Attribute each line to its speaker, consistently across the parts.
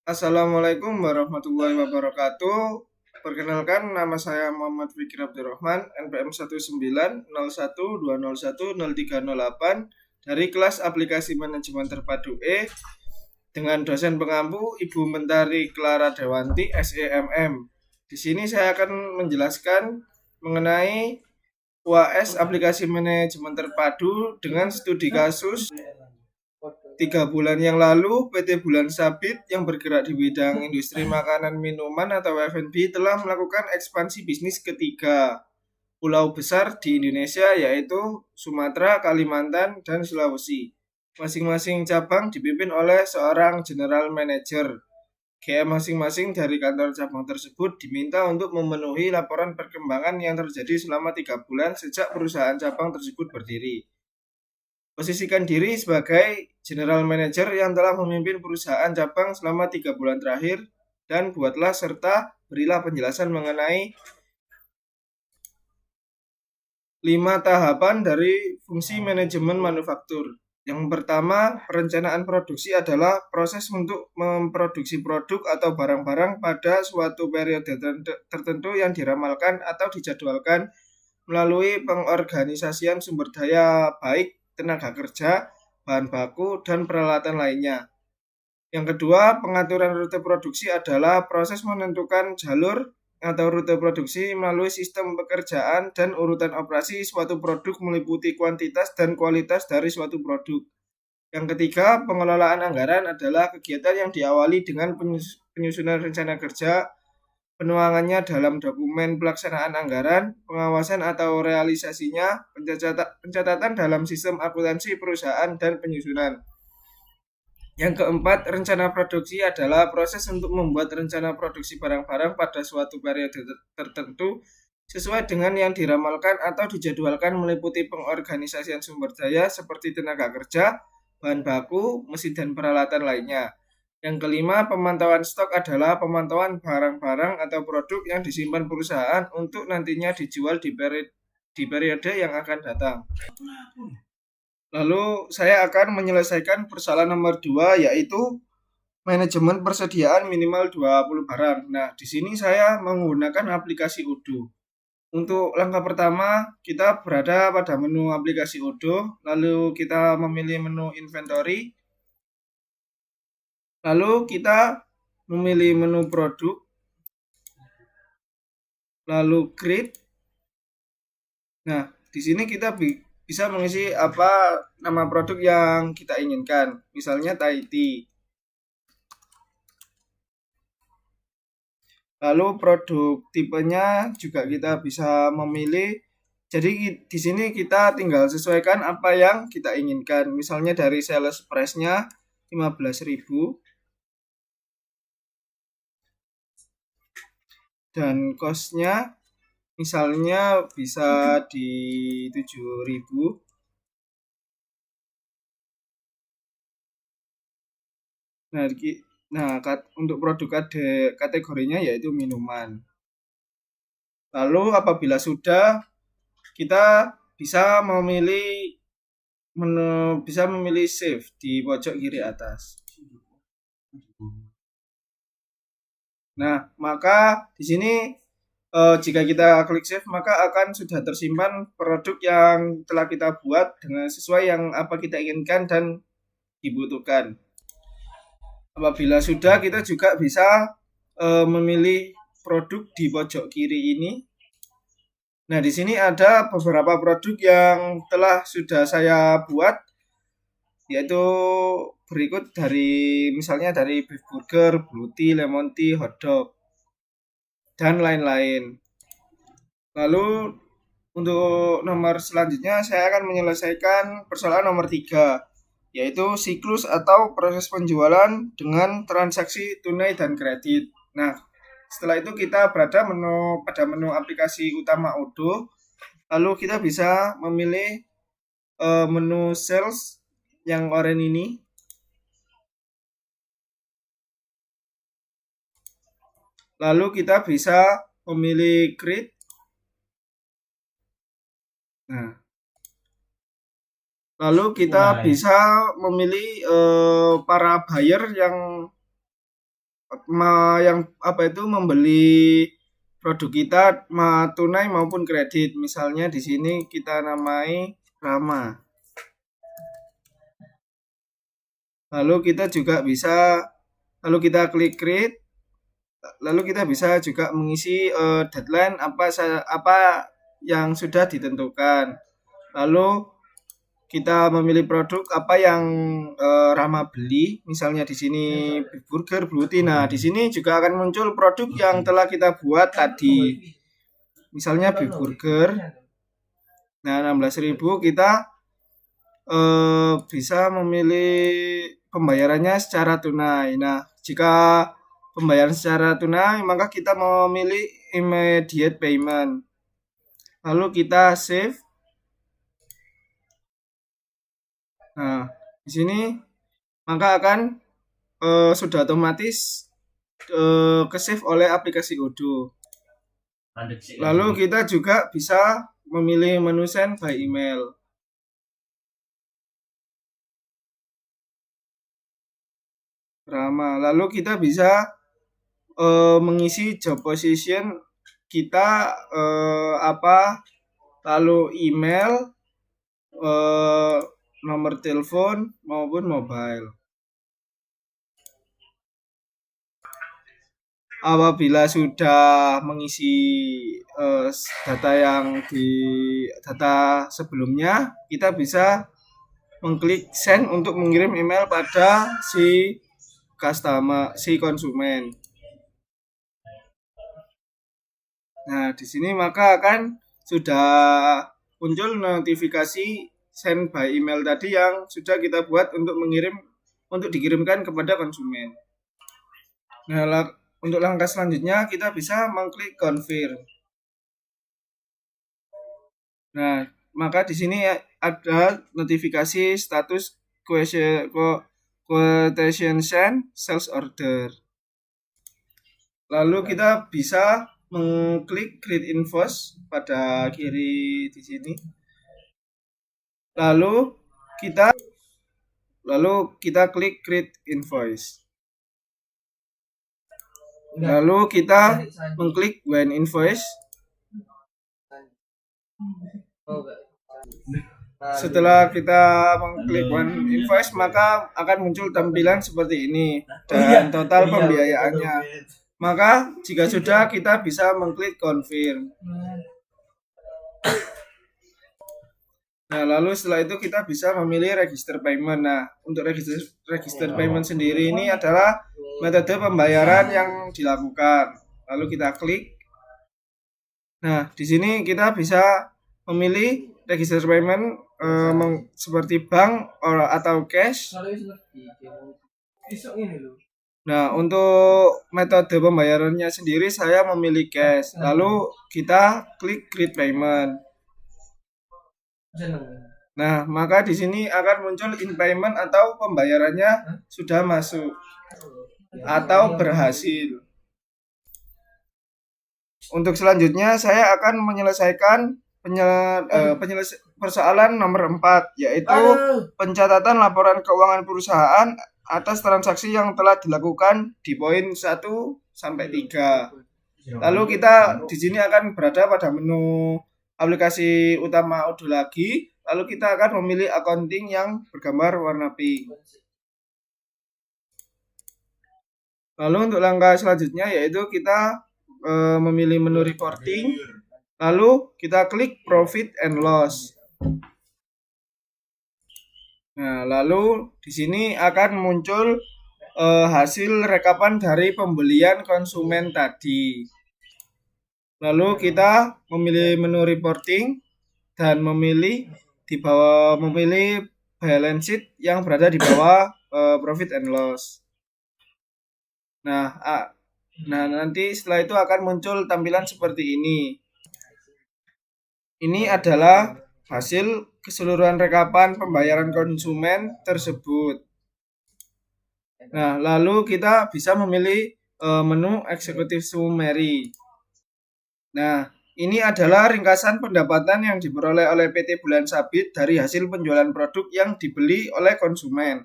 Speaker 1: Assalamualaikum warahmatullahi wabarakatuh. Perkenalkan, nama saya Muhammad Fikri Abdurrahman, NPM 190120103038 dari kelas aplikasi manajemen terpadu E dengan dosen pengampu Ibu Mentari Clara Dewanti, SEMM. Di sini saya akan menjelaskan mengenai UAS aplikasi manajemen terpadu dengan studi kasus 3 bulan yang lalu, PT Bulan Sabit yang bergerak di bidang industri makanan minuman atau F&B telah melakukan ekspansi bisnis ketiga pulau besar di Indonesia, yaitu Sumatera, Kalimantan, dan Sulawesi. Masing-masing cabang dipimpin oleh seorang general manager. GM masing-masing dari kantor cabang tersebut diminta untuk memenuhi laporan perkembangan yang terjadi selama 3 bulan sejak perusahaan cabang tersebut berdiri. Posisikan diri sebagai general manager yang telah memimpin perusahaan cabang selama 3 bulan terakhir dan buatlah serta berilah penjelasan mengenai 5 tahapan dari fungsi manajemen manufaktur. Yang pertama, perencanaan produksi adalah proses untuk memproduksi produk atau barang-barang pada suatu periode tertentu yang diramalkan atau dijadwalkan melalui pengorganisasian sumber daya baik tenaga kerja, bahan baku, dan peralatan lainnya. Yang kedua, pengaturan rute produksi adalah proses menentukan jalur atau rute produksi melalui sistem pekerjaan dan urutan operasi suatu produk meliputi kuantitas dan kualitas dari suatu produk. Yang ketiga, pengelolaan anggaran adalah kegiatan yang diawali dengan penyusunan rencana kerja, penuangannya dalam dokumen pelaksanaan anggaran, pengawasan atau realisasinya, pencatatan dalam sistem akuntansi perusahaan, dan penyusunan. Yang keempat, rencana produksi adalah proses untuk membuat rencana produksi barang-barang pada suatu periode tertentu sesuai dengan yang diramalkan atau dijadwalkan meliputi pengorganisasian sumber daya seperti tenaga kerja, bahan baku, mesin dan peralatan lainnya. Yang kelima, pemantauan stok adalah pemantauan barang-barang atau produk yang disimpan perusahaan untuk nantinya dijual di periode yang akan datang. Lalu saya akan menyelesaikan persoalan nomor 2, yaitu manajemen persediaan minimal 20 barang. Nah, di sini saya menggunakan aplikasi Odoo. Untuk langkah pertama, kita berada pada menu aplikasi Odoo, lalu kita memilih menu inventory, lalu kita memilih menu produk, lalu create. Nah, di sini kita bisa mengisi apa nama produk yang kita inginkan, misalnya Thai tea. Lalu produk tipenya juga kita bisa memilih. Jadi di sini kita tinggal sesuaikan apa yang kita inginkan. Misalnya dari sales price-nya 15.000 dan cost-nya misalnya bisa di 7.000. Nah, untuk produk kategorinya yaitu minuman. Lalu apabila sudah, kita bisa memilih save di pojok kiri atas. Nah, maka di sini jika kita klik save, maka akan sudah tersimpan produk yang telah kita buat dengan sesuai yang apa kita inginkan dan dibutuhkan. Apabila sudah, kita juga bisa memilih produk di pojok kiri ini. Nah, di sini ada beberapa produk yang telah sudah saya buat, yaitu berikut misalnya dari beef burger, blue tea, lemon tea, hotdog, dan lain-lain. Lalu untuk nomor selanjutnya saya akan menyelesaikan persoalan nomor 3, yaitu siklus atau proses penjualan dengan transaksi tunai dan kredit. Nah, setelah itu kita berada pada menu aplikasi utama Odoo, lalu kita bisa memilih menu sales yang oranye ini. Lalu kita bisa memilih create. Nah, lalu kita bisa memilih para buyer yang membeli produk kita tunai maupun kredit. Misalnya di sini kita namai Rama. Lalu kita juga bisa kita klik create. Lalu kita bisa juga mengisi deadline apa yang sudah ditentukan. Lalu kita memilih produk apa yang Rama beli. Misalnya di sini beef burger, blue tea. Nah, di sini juga akan muncul produk yang telah kita buat tadi. Misalnya beef burger. Nah, 16.000 kita bisa memilih pembayarannya secara tunai. Nah, jika pembayaran secara tunai, maka kita memilih immediate payment. Lalu kita save. Nah, di sini maka akan sudah otomatis ke-save oleh aplikasi Odoo. Lalu kita juga bisa memilih menu send by email. Rama. Lalu kita bisa mengisi job position kita lalu email, nomor telepon maupun mobile. Apabila sudah mengisi data sebelumnya, kita bisa mengklik send untuk mengirim email pada si konsumen. Nah, di sini maka akan sudah muncul notifikasi send by email tadi yang sudah kita buat untuk dikirimkan kepada konsumen. Nah, untuk langkah selanjutnya kita bisa mengklik confirm. Nah, maka di sini ada notifikasi status quotation send sales order. Lalu kita bisa mengklik create invoice pada kiri di sini. Lalu kita klik create invoice. Lalu kita mengklik when invoice. Setelah kita mengklik one invoice, maka akan muncul tampilan seperti ini dan total pembiayaannya. Maka jika sudah, kita bisa mengklik confirm. Nah, lalu setelah itu kita bisa memilih register payment. Nah, untuk register payment sendiri ini adalah metode pembayaran yang dilakukan. Lalu kita klik. Nah, di sini kita bisa memilih register payment seperti bank atau cash. Nah, untuk metode pembayarannya sendiri saya memilih cash. Lalu kita klik create payment. Nah, maka di sini akan muncul in payment atau pembayarannya sudah masuk atau berhasil. Untuk selanjutnya saya akan menyelesaikan persoalan nomor 4, yaitu pencatatan laporan keuangan perusahaan atas transaksi yang telah dilakukan di poin 1 sampai 3. Lalu kita di sini akan berada pada menu aplikasi utama Odoo lagi. Lalu kita akan memilih accounting yang bergambar warna pink. Lalu untuk langkah selanjutnya yaitu kita memilih menu reporting. Lalu kita klik profit and loss. Nah, lalu di sini akan muncul hasil rekapan dari pembelian konsumen tadi. Lalu kita memilih menu reporting dan memilih balance sheet yang berada di bawah profit and loss. Nah, nanti setelah itu akan muncul tampilan seperti ini. Ini adalah hasil keseluruhan rekapan pembayaran konsumen tersebut. Nah, lalu kita bisa memilih menu Executive Summary. Nah, ini adalah ringkasan pendapatan yang diperoleh oleh PT Bulan Sabit dari hasil penjualan produk yang dibeli oleh konsumen.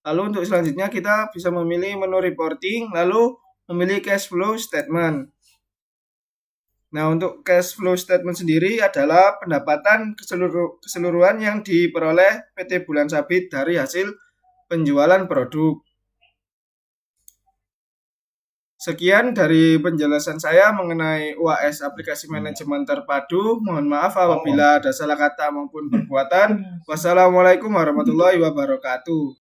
Speaker 1: Lalu untuk selanjutnya kita bisa memilih menu reporting, lalu memilih cash flow statement. Nah, untuk cash flow statement sendiri adalah pendapatan keseluruhan yang diperoleh PT Bulan Sabit dari hasil penjualan produk. Sekian dari penjelasan saya mengenai UAS aplikasi manajemen terpadu. Mohon maaf apabila ada salah kata maupun perbuatan. Wassalamualaikum warahmatullahi wabarakatuh.